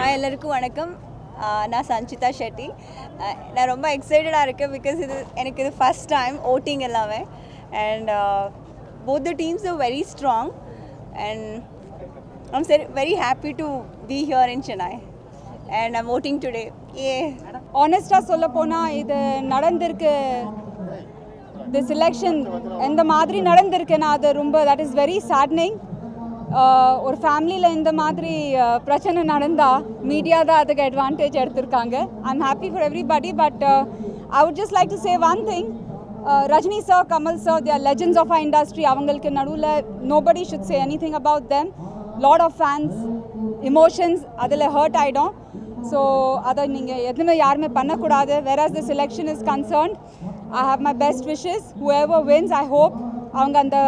Hi எல்லாருக்கும் வணக்கம். நான் Sanchita Shetty. நான் ரொம்ப எக்ஸைட்டடாக இருக்கேன் பிகாஸ் எனக்கு இது ஃபஸ்ட் டைம் ஓட்டிங் எல்லாமே. And both the teams are very strong and I'm very happy to be here in Chennai and I'm voting today. ஆனஸ்டாக சொல்ல போனால் இது நடந்திருக்கு, திஸ் எலெக்ஷன் எந்த மாதிரி நடந்திருக்குன்னா அது ரொம்ப தட் இஸ் வெரி சேட்னிங். ஒரு ஃபேமிலியில் இந்த மாதிரி பிரச்சனை நடந்தால் மீடியா தான் அதுக்கு அட்வான்டேஜ் எடுத்திருக்காங்க. I'm happy for everybody, but I would just like to say one thing. Rajini sir, Kamal sir, they are legends of our industry. அவங்களுக்கு நடுவில் nobody should say anything about them. Lot of fans, emotions அதில் hurt ஆகிடும். So அதை நீங்கள் எதுவுமே யாருமே பண்ணக்கூடாது. whereas this election is concerned, I have my best wishes. Whoever wins, I hope அவங்க அந்த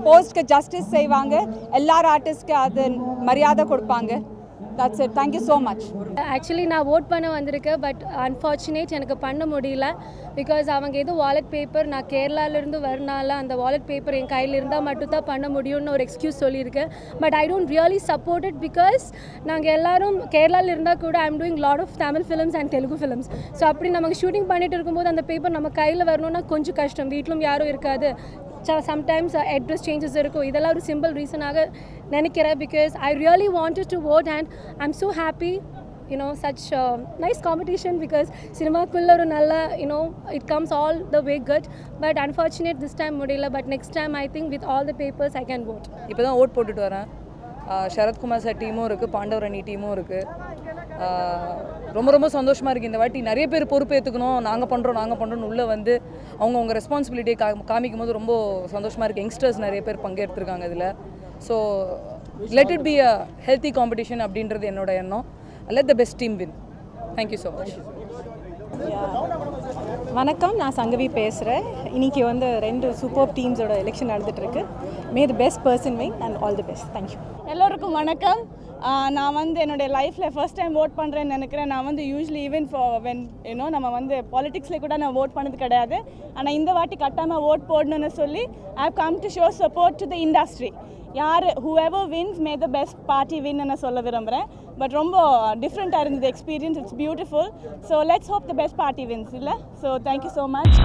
போஸ்ட்க்கு ஜஸ்டிஸ் செய்வாங்க, எல்லார் ஆர்டிஸ்ட்க்கு அது மரியாதை கொடுப்பாங்க. That's it. Thank you so much. Actually நான் ஓட் பண்ண வந்திருக்கேன், பட் அன்ஃபார்ச்சுனேட் எனக்கு பண்ண முடியல. பிகாஸ் அவங்க எதுவும் வாலெட் பேப்பர், நான் கேரளாவிலேருந்து வரனால அந்த வாலெட் பேப்பர் என் கையில் இருந்தால் மட்டும்தான் பண்ண முடியும்னு ஒரு எக்ஸ்கியூஸ் சொல்லியிருக்கேன். But I don't really support it because நாங்கள் எல்லோரும் கேரளாவில் இருந்தால் கூட I am doing lot of Tamil films and Telugu films. So அப்படி நமக்கு ஷூட்டிங் பண்ணிட்டு இருக்கும்போது அந்த பேப்பர் நம்ம கையில் வரணும்னா கொஞ்சம் கஷ்டம். வீட்டிலும் யாரும் இருக்காது, சம்டைம்ஸ் அட்ரஸ் சேஞ்சஸ் இருக்கும். இதெல்லாம் ஒரு சிம்பிள் ரீசனாக நினைக்கிறேன். Because I really wanted to vote and I'm so happy, such nice competition because சினிமாக்குள்ள ஒரு நல்ல it comes all the way good, but unfortunate this time முடியல. but next time I think with all the papers I can vote. இப்போ தான் vote போட்டுட்டு வரேன். Sarathkumar sir டீமும் இருக்குது, பாண்டவரணி டீமும் இருக்குது. ரொம்ப ரொம்ப சந்தோஷமாக இருக்குது. இந்த வாட்டி நிறைய பேர் பொறுப்பேற்றுக்கணும், நாங்கள் பண்ணுறோன்னு உள்ளே வந்து அவங்க ரெஸ்பான்சிபிலிட்டியை காமிக்கும் போது ரொம்ப சந்தோஷமாக இருக்குது. யங்ஸ்டர்ஸ் நிறைய பேர் பங்கெடுத்துருக்காங்க இதில். So let it be a healthy competition அப்படின்றது என்னோட எண்ணம். Let the best team win. Thank you so much. வணக்கம், நான் சங்கவி பேசுகிறேன். இன்றைக்கி வந்து 2 சூப்பர் டீம்ஸோட எலெக்ஷன் நடந்துகிட்ருக்கு. May the best person win and all the best. Thank you. எல்லோருக்கும் வணக்கம். நான் வந்து என்னுடைய லைஃப்பில் ஃபர்ஸ்ட் டைம் ஓட் பண்ணுறேன்னு நினைக்கிறேன். நான் வந்து யூஸ்வலி ஈவன் வென் நம்ம வந்து பாலிட்டிக்ஸில் கூட நான் ஓட் பண்ணது கிடையாது. ஆனால் இந்த வாட்டி கட்டாமல் ஓட் போடணும்னு சொல்லி I have come to show support to the industry. whoever wins, may the best party win ன்னு சொல்ல விரும்புகிறேன். பட் ரொம்ப டிஃப்ரெண்ட்டாக இருந்தது experience. It's beautiful. So let's hope the best party wins இல்லை. So thank you so much.